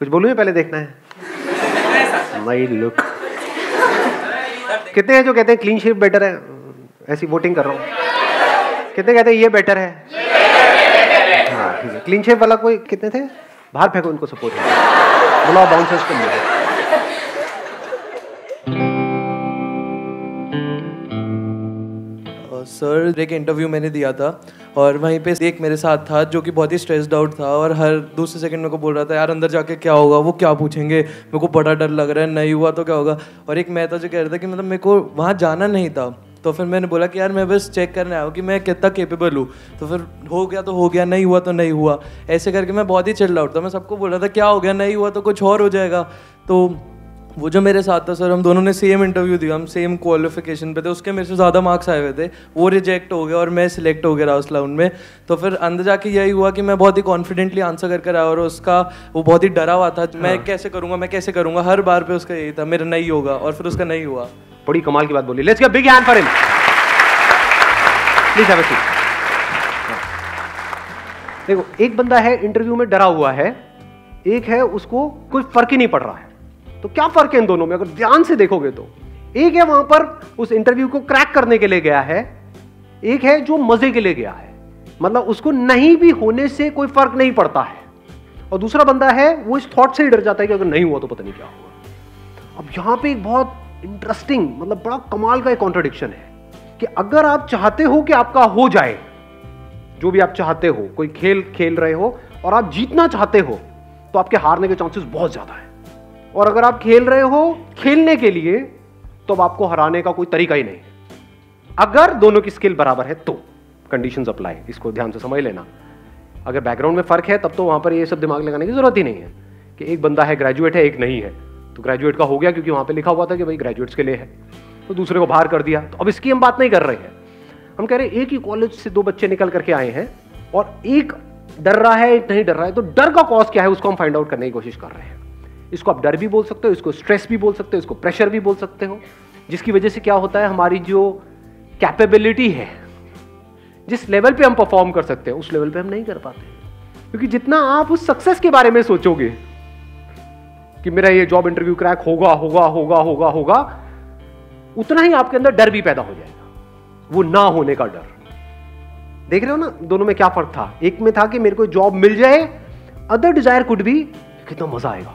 कुछ बोलूं या पहले देखना है? My look. कितने हैं जो कहते हैं क्लीन शेव बेटर है? ऐसी वोटिंग कर रहा हूँ। कितने कहते हैं ये बेटर है? हाँ ठीक है। क्लीन शेव वाला कोई कितने थे? बाहर फेंको उनको सपोर्ट बुलाओ बाउंसर्स को मिलो। सर एक इंटरव्यू मैंने दिया था और वहीं पे एक मेरे साथ था जो कि बहुत ही स्ट्रेस्ड आउट था और हर दूसरे सेकंड मेरे को बोल रहा था यार अंदर जाके क्या होगा, वो क्या पूछेंगे, मेरे को बड़ा डर लग रहा है, नहीं हुआ तो क्या होगा। और एक मैं था जो कह रहा था कि मतलब मेरे को वहाँ जाना नहीं था। तो फिर मैंने बोला कि यार मैं बस चेक करने आया हूँ कि मैं कितना केपेबल हूँ। तो फिर हो गया तो हो गया, नहीं हुआ तो नहीं हुआ, ऐसे करके मैं बहुत ही चिल्ड आउट था। मैं सबको बोल रहा था क्या हो गया, नहीं हुआ तो कुछ और हो जाएगा। तो वो जो मेरे साथ था सर, हम दोनों ने सेम इंटरव्यू दिया, हम सेम क्वालिफिकेशन पे थे, उसके मेरे से ज़्यादा मार्क्स आए हुए थे। वो रिजेक्ट हो गया और मैं सिलेक्ट हो गया राउस राउंड में। तो फिर अंदर जाके यही हुआ कि मैं बहुत ही कॉन्फिडेंटली आंसर कर आया और उसका वो बहुत ही डरा हुआ था। मैं कैसे करूँगा, हर बार पे उसका यही था मेरा नहीं होगा, और फिर उसका नहीं हुआ। बड़ी कमाल की बात बोली। Let's give big hand for him. Please have a seat. देखो, एक बंदा है इंटरव्यू में डरा हुआ है, एक है उसको कोई फर्क ही नहीं पड़ रहा है। तो क्या फर्क है इन दोनों में अगर ध्यान से देखोगे तो? एक है वहां पर उस इंटरव्यू को क्रैक करने के लिए गया है, एक है जो मजे के लिए गया है, मतलब उसको नहीं भी होने से कोई फर्क नहीं पड़ता है। और दूसरा बंदा है वो इस थॉट से ही डर जाता है कि अगर नहीं हुआ तो पता नहीं क्या होगा। अब यहां पे एक बहुत इंटरेस्टिंग, मतलब बड़ा कमाल का एक कॉन्ट्रडिक्शन है कि अगर आप चाहते हो कि आपका हो जाए, जो भी आप चाहते हो, कोई खेल खेल रहे हो और आप जीतना चाहते हो, तो आपके हारने के चांसेस बहुत ज्यादा है। और अगर आप खेल रहे हो खेलने के लिए, तो अब आपको हराने का कोई तरीका ही नहीं है। अगर दोनों की स्किल बराबर है तो कंडीशंस अप्लाई, इसको ध्यान से समझ लेना। अगर बैकग्राउंड में फर्क है तब तो वहां पर ये सब दिमाग लगाने की जरूरत ही नहीं है कि एक बंदा है ग्रेजुएट है, एक नहीं है। तो ग्रेजुएट का हो गया क्योंकि वहां पर लिखा हुआ था कि भाई ग्रेजुएट्स के लिए है, तो दूसरे को बाहर कर दिया। तो अब इसकी हम बात नहीं कर रहे हैं, हम कह रहे हैं एक ही कॉलेज से दो बच्चे निकल करके आए हैं और एक डर रहा है एक नहीं डर रहा है। तो डर का कॉज क्या है उसको हम फाइंड आउट करने की कोशिश कर रहे हैं। इसको आप डर भी बोल सकते हो, इसको स्ट्रेस भी बोल सकते हो, इसको प्रेशर भी बोल सकते हो, जिसकी वजह से क्या होता है हमारी जो कैपेबिलिटी है, जिस लेवल पे हम परफॉर्म कर सकते हैं उस लेवल पे हम नहीं कर पाते। क्योंकि जितना आप उस सक्सेस के बारे में सोचोगे कि मेरा ये जॉब इंटरव्यू क्रैक होगा होगा होगा होगा होगा, उतना ही आपके अंदर डर भी पैदा हो जाएगा, वो ना होने का डर। देख रहे हो ना दोनों में क्या फर्क था? एक में था कि मेरे को जॉब मिल जाए, अदर डिजायर कुड बी कितना मजा आएगा,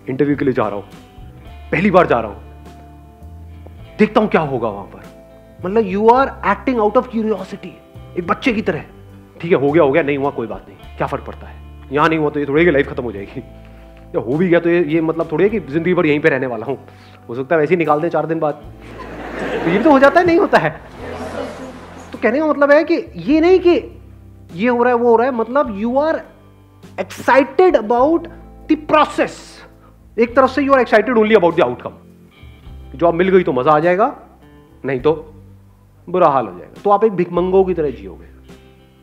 इंटरव्यू के लिए जा रहा हूं, पहली बार जा रहा हूं, देखता हूं क्या होगा वहां पर। मतलब you are acting out of curiosity, एक बच्चे की तरह। ठीक है, हो गया नहीं हुआ कोई बात नहीं, क्या फर्क पड़ता है, यहां नहीं हुआ तो ये थोड़ी कि लाइफ खत्म हो जाएगी, या हो भी गया तो ये मतलब थोड़ी है कि जिंदगी भर यहीं पे रहने वाला हूं, हो सकता है वैसे ही निकाल दें 4 दिन बाद, तो ये भी तो हो जाता है, नहीं होता है। तो कहने का मतलब है कि ये नहीं कि ये हो रहा है वो हो रहा है, मतलब you are excited about the process. एक तरफ से you are excited only about the outcome, job मिल गई तो मजा आ जाएगा, नहीं तो बुरा हाल हो जाएगा। तो आप एक भिखमंगों की तरह जियोगे।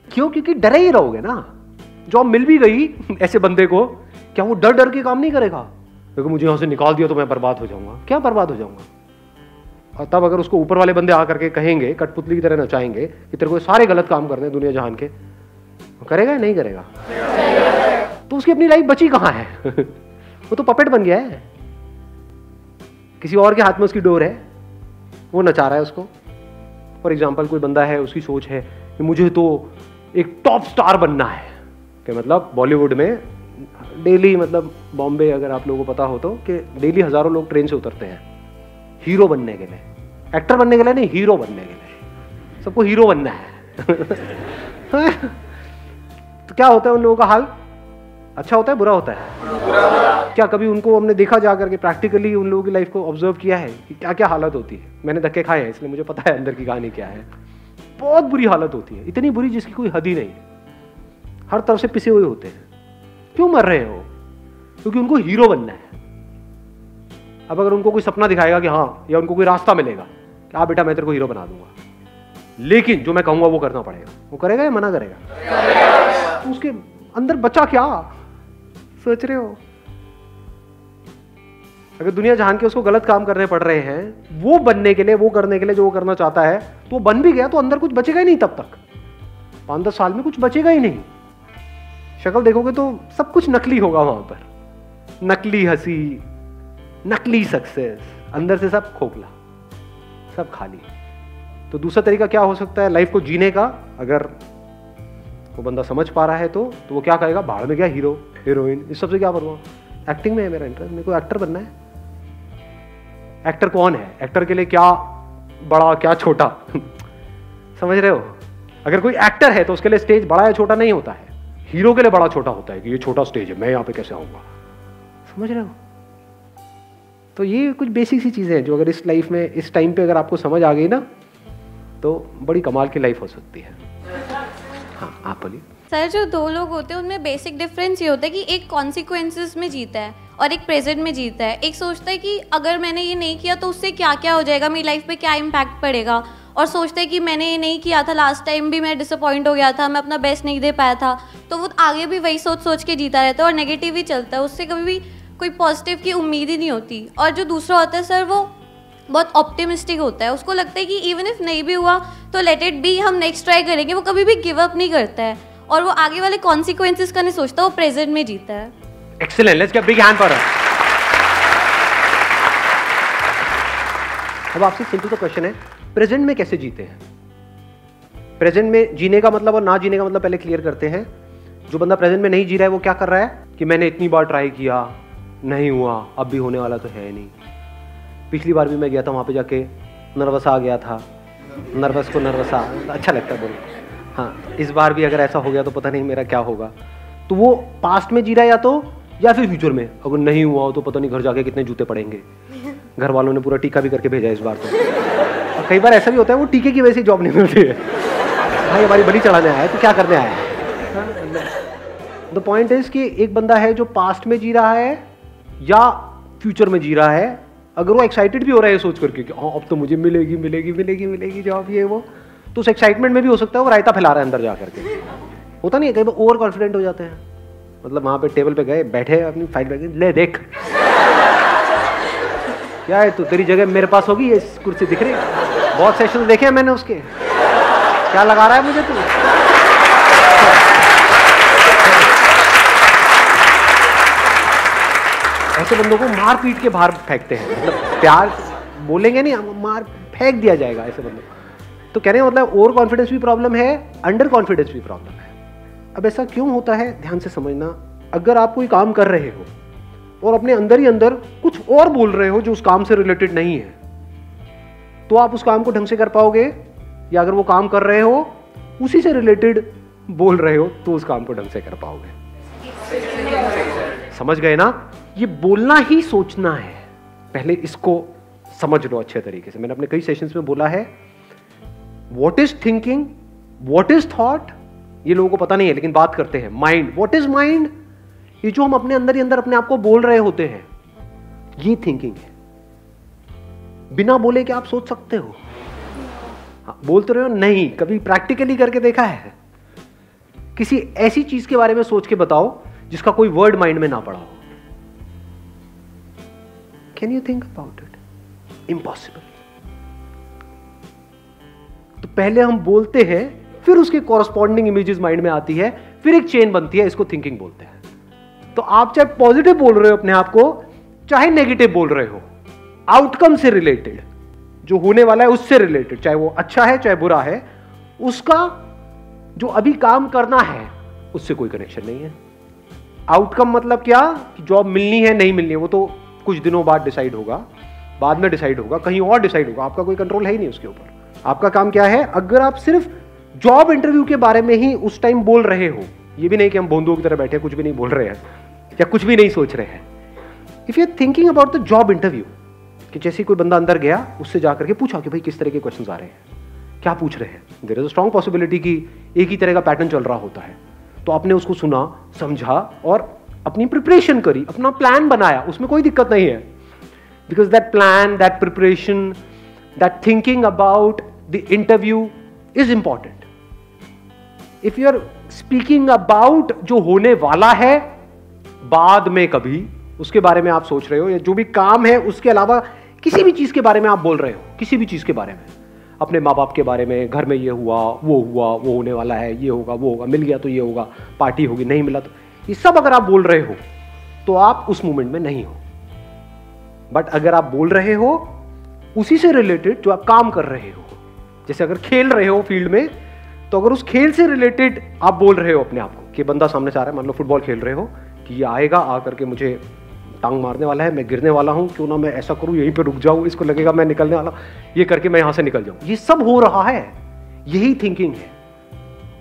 क्यों? क्योंकि डरे ही रहोगे ना। जॉब मिल भी गई ऐसे बंदे को, क्या वो डर डर के काम नहीं करेगा क्योंकि मुझे यहां से निकाल दिया तो मैं बर्बाद हो जाऊंगा? क्या बर्बाद हो जाऊंगा? और तब अगर उसको ऊपर वाले बंदे आकर के कहेंगे, कठपुतली की तरह नचाएंगे कि तेरे को सारे गलत काम करने दुनिया जहान के, करेगा या नहीं करेगा? तो उसकी अपनी लाइफ बची कहां है? वो तो पपेट बन गया है, किसी और के हाथ में उसकी डोर है, वो नचा रहा है उसको। फॉर एग्जाम्पल कोई बंदा है, उसकी सोच है कि मुझे तो एक टॉप स्टार बनना है, कि मतलब बॉलीवुड में डेली, मतलब बॉम्बे अगर आप लोगों को पता हो तो, कि डेली हजारों लोग ट्रेन से उतरते हैं हीरो बनने के लिए, एक्टर बनने के लिए नहीं, हीरो बनने के लिए। सबको हीरो बनना है। तो क्या होता है उन लोगों का हाल? अच्छा होता है बुरा होता है? क्या कभी उनको हमने देखा जा करके प्रैक्टिकली उन लोगों की लाइफ को ऑब्जर्व किया है कि क्या क्या हालत होती है? मैंने धक्के खाए हैं इसलिए मुझे पता है अंदर की कहानी क्या है। बहुत बुरी हालत होती है, इतनी बुरी जिसकी कोई हद ही नहीं है, हर तरफ से पिसे हुए होते हैं। क्यों मर रहे हो? क्योंकि उनको हीरो बनना है। अब अगर उनको कोई सपना दिखाएगा कि हाँ, या उनको कोई रास्ता मिलेगा कि हाँ बेटा मैं तेरे को हीरो बना दूंगा, लेकिन जो मैं कहूंगा वो करना पड़ेगा, वो करेगा या मना करेगा? तो उसके अंदर बचा क्या सोच रहे हो? अगर दुनिया जहान के उसको गलत काम करने पड़ रहे हैं वो बनने के लिए, वो करने के लिए जो वो करना चाहता है, तो बन भी गया तो अंदर कुछ बचेगा ही नहीं। तब तक 5-10 साल में कुछ बचेगा ही नहीं। शक्ल देखोगे तो सब कुछ नकली होगा वहां पर, नकली हंसी, नकली सक्सेस, अंदर से सब खोखला, सब खाली। तो दूसरा तरीका क्या हो सकता है लाइफ को जीने का? अगर वो बंदा समझ पा रहा है तो वो क्या कहेगा, बाहर में क्या हीरो हीरोइन, इस सबसे क्या परवाह, एक्टिंग में है मेरा इंटरेस्ट, मेरे को एक्टर बनना है। एक्टर कौन है? एक्टर के लिए क्या बड़ा क्या छोटा समझ रहे हो? अगर कोई एक्टर है तो उसके लिए स्टेज बड़ा या छोटा नहीं होता है, हीरो के लिए बड़ा छोटा होता है कि ये छोटा स्टेज है, मैं यहाँ पे कैसे आऊंगा। समझ रहे हो? तो ये कुछ बेसिक सी चीजें हैं जो अगर इस लाइफ में इस टाइम पे अगर आपको समझ आ गई ना तो बड़ी कमाल की लाइफ हो सकती है। हाँ आप बोलिए। सर, जो दो लोग होते हैं उनमें बेसिक डिफरेंस ये होता है कि एक कॉन्सिक्वेंसेस में जीता है और एक प्रेजेंट में जीता है। एक सोचता है कि अगर मैंने ये नहीं किया तो उससे क्या क्या हो जाएगा, मेरी लाइफ पे क्या इम्पैक्ट पड़ेगा, और सोचता है कि मैंने ये नहीं किया था, लास्ट टाइम भी मैं डिसअपॉइंट हो गया था, मैं अपना बेस्ट नहीं दे पाया था, तो वो आगे भी वही सोच सोच के जीता रहता है और नेगेटिव ही चलता है, उससे कभी भी कोई पॉजिटिव की उम्मीद ही नहीं होती। और जो दूसरा होता है सर, वो बहुत ऑप्टिमिस्टिक होता है, उसको लगता है कि इवन इफ नहीं भी हुआ तो लेट इट बी, हम नेक्स्ट ट्राई करेंगे। वो कभी भी गिव अप नहीं करता है और वो आगे वाले कॉन्सिक्वेंसेस का नहीं सोचता, वो प्रेजेंट में जीता है। Excellent, let's get big hand for her. अब आपसे सिंपल सा क्वेश्चन है, प्रेजेंट में कैसे जीते हैं? प्रेजेंट में जीने का मतलब और ना जीने का मतलब पहले क्लियर करते हैं। जो बंदा प्रेजेंट में नहीं जी रहा है वो क्या कर रहा है कि मैंने इतनी बार ट्राई किया, नहीं हुआ, अब भी होने वाला तो है नहीं। पिछली बार भी मैं गया था वहाँ पे जाके नर्वस आ गया था, नर्वस को नर्वस अच्छा लगता है बोल। हाँ, इस बार भी अगर ऐसा हो गया तो पता नहीं मेरा क्या होगा। तो वो पास्ट में जी रहा है या फिर फ्यूचर में। अगर नहीं हुआ हो तो पता नहीं घर जाके कितने जूते पड़ेंगे, घर वालों ने पूरा टीका भी करके भेजा इस बार तो। और कई बार ऐसा भी होता है वो टीके की वजह से जॉब नहीं मिलती है, भाई हमारी बलि चढ़ाने आया है तो क्या करने आया है। द पॉइंट इज कि एक बंदा है जो पास्ट में जी रहा है या फ्यूचर में जी रहा है, अगर वो एक्साइटेड भी हो रहा है सोच करके कि हाँ अब तो मुझे मिलेगी मिलेगी मिलेगी मिलेगी जॉब ये वो, तो उस एक्साइटमेंट में भी हो सकता है वो रायता फैला रहा है अंदर जा करके। होता नहीं है, कई बार ओवर कॉन्फिडेंट हो जाते हैं, मतलब वहां पे टेबल पे गए, बैठे अपनी फाइल बैठ ले देख क्या है तू, तेरी जगह मेरे पास होगी, ये कुर्सी दिख रही, बहुत सेशन देखे हैं मैंने उसके, क्या लगा रहा है मुझे तू। ऐसे बंदों को मार पीट के बाहर फेंकते हैं, मतलब प्यार बोलेंगे नहीं, मार फेंक दिया जाएगा ऐसे बंदों। तो कहने का मतलब ओवर कॉन्फिडेंस भी प्रॉब्लम है, अंडर कॉन्फिडेंस भी प्रॉब्लम है। अब ऐसा क्यों होता है ध्यान से समझना। अगर आप कोई काम कर रहे हो और अपने अंदर ही अंदर कुछ और बोल रहे हो जो उस काम से रिलेटेड नहीं है, तो आप उस काम को ढंग से कर पाओगे, या अगर वो काम कर रहे हो उसी से रिलेटेड बोल रहे हो तो उस काम को ढंग से कर पाओगे। समझ गए ना? ये बोलना ही सोचना है, पहले इसको समझ लो अच्छे तरीके से। मैंने अपने कई सेशंस में बोला है, what is thinking, what is thought, ये लोगों को पता नहीं है लेकिन बात करते हैं। माइंड, व्हाट इज माइंड, ये जो हम अपने अंदर ही अंदर अपने आप को बोल रहे होते हैं, ये थिंकिंग है। बिना बोले क्या आप सोच सकते हो? हाँ, बोलते रहे हो नहीं, कभी प्रैक्टिकली करके देखा है? किसी ऐसी चीज के बारे में सोच के बताओ जिसका कोई वर्ड माइंड में ना पड़ा हो। Can you think about it? Impossible. तो पहले हम बोलते हैं, फिर उसके कॉरस्पॉन्डिंग इमेजेस माइंड में आती है, फिर एक चेन बनती है, इसको थिंकिंग बोलते हैं। तो आप चाहे पॉजिटिव बोल रहे हो अपने आप को, चाहे नेगेटिव बोल रहे हो, आउटकम से रिलेटेड, जो होने वाला है उससे रिलेटेड, चाहे वो अच्छा है चाहे बुरा है, उसका जो अभी काम करना है उससे कोई कनेक्शन नहीं है। आउटकम मतलब क्या, कि जॉब मिलनी है नहीं मिलनी है वो तो कुछ दिनों बाद डिसाइड होगा, बाद में डिसाइड होगा, कहीं और डिसाइड होगा, आपका कोई कंट्रोल है ही नहीं उसके ऊपर। आपका काम क्या है, अगर आप सिर्फ जॉब इंटरव्यू के बारे में ही उस टाइम बोल रहे हो, ये भी नहीं कि हम बोंदुओं की तरह बैठे कुछ भी नहीं बोल रहे हैं या कुछ भी नहीं सोच रहे हैं। If you are thinking about the job interview, कि जैसे कोई बंदा अंदर गया, उससे जाकर के पूछा कि भाई किस तरह के क्वेश्चंस आ रहे हैं, क्या पूछ रहे हैं, there is a strong possibility कि एक ही तरह का पैटर्न चल रहा होता है। तो आपने उसको सुना, समझा और अपनी प्रिपरेशन करी, अपना प्लान बनाया, उसमें कोई दिक्कत नहीं है। Because that plan, that preparation, that thinking about the interview is important. If you are speaking about जो होने वाला है बाद में कभी, उसके बारे में आप सोच रहे हो, या जो भी काम है उसके अलावा किसी भी चीज के बारे में आप बोल रहे हो, किसी भी चीज के बारे में, अपने माँ बाप के बारे में, घर में ये हुआ, वो होने वाला है, ये होगा, वो होगा, मिल गया तो ये होगा, पार्टी होगी, नहीं मिला तो, ये सब अगर आप बोल रहे हो तो आप उस मोमेंट में नहीं हो। बट अगर आप बोल रहे हो उसी से रिलेटेड जो आप काम कर रहे हो, जैसे अगर खेल रहे हो फील्ड में, तो अगर उस खेल से रिलेटेड आप बोल रहे हो अपने आप को कि बंदा सामने से आ रहा है, मान लो फुटबॉल खेल रहे हो कि ये आएगा, आ करके मुझे टांग मारने वाला है, मैं गिरने वाला हूं, क्यों ना मैं ऐसा करूं, यहीं पे रुक जाऊं, इसको लगेगा मैं निकलने वाला, ये करके मैं यहां से निकल जाऊं। ये सब हो रहा है, यही थिंकिंग है,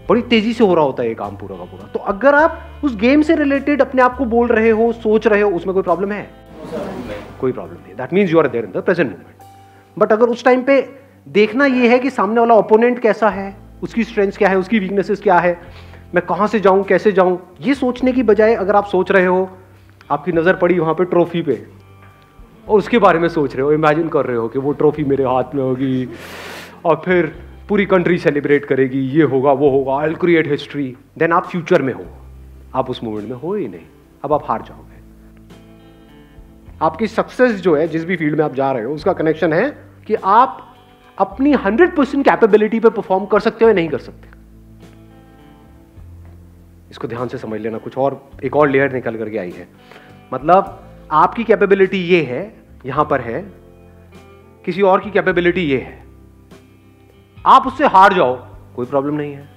बड़ी तेजी से हो रहा होता है ये काम पूरा का पूरा। तो अगर आप उस गेम से रिलेटेड अपने आप को बोल रहे हो, सोच रहे हो, उसमें कोई प्रॉब्लम है? कोई प्रॉब्लम नहीं। That means you are there in the present moment. But अगर उस टाइम पे देखना ये है कि सामने वाला ओपोनेंट कैसा है, उसकी स्ट्रेंथ्स क्या है, उसकी वीकनेसेस क्या है, मैं कहां से जाऊं, कैसे जाऊं, ये सोचने की बजाय अगर आप सोच रहे हो, आपकी नजर पड़ी वहां पे ट्रॉफी पे और उसके बारे में सोच रहे हो, इमेजिन कर रहे हो कि वो ट्रॉफी मेरे हाथ में होगी और फिर पूरी कंट्री सेलिब्रेट करेगी, ये होगा वो होगा, I will create history, then आप फ्यूचर में हो, आप उस मोमेंट में हो ही नहीं, अब आप हार जाओगे। आपकी सक्सेस जो है जिस भी फील्ड में आप जा रहे हो उसका कनेक्शन है कि आप अपनी 100% कैपेबिलिटी पे परफॉर्म कर सकते हो या नहीं कर सकते। इसको ध्यान से समझ लेना। कुछ और एक और लेयर निकल करके आई है, मतलब आपकी कैपेबिलिटी ये है, यहां पर है, किसी और की कैपेबिलिटी ये है, आप उससे हार जाओ कोई प्रॉब्लम नहीं है।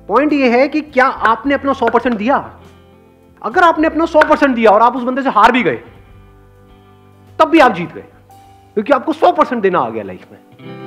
पॉइंट ये है कि क्या आपने अपना 100% दिया। अगर आपने अपना 100% दिया और आप उस बंदे से हार भी गए, तब भी आप जीत गए, क्योंकि आपको 100% देना आ गया लाइफ में।